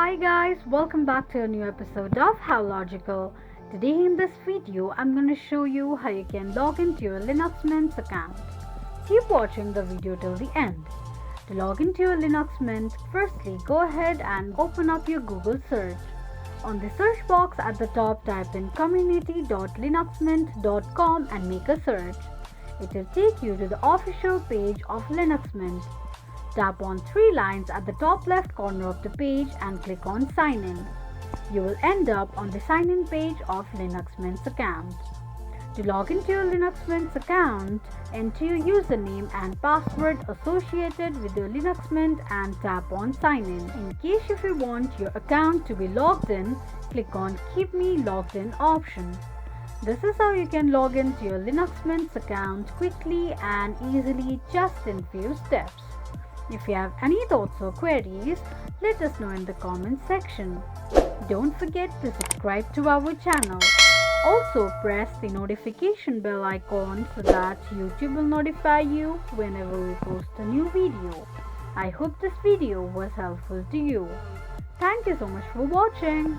Hi guys, welcome back to a new episode of How Logical. Today in this video, I'm going to show you how you can log into your Linux Mint account. Keep watching the video till the end. To log into your Linux Mint, firstly go ahead and open up your Google search. On the search box at the top, type in community.linuxmint.com and make a search. It will take you to the official page of Linux Mint. Tap on three lines at the top left corner of the page and click on Sign In. You will end up on the Sign In page of Linux Mint's account. To log into your Linux Mint's account, enter your username and password associated with your Linux Mint and tap on Sign In. In case if you want your account to be logged in, click on Keep Me Logged In option. This is how you can log into your Linux Mint's account quickly and easily just in few steps. If you have any thoughts or queries, let us know in the comments section. Don't forget to subscribe to our channel. Also press the notification bell icon so that YouTube will notify you whenever we post a new video. I hope this video was helpful to you. Thank you so much for watching.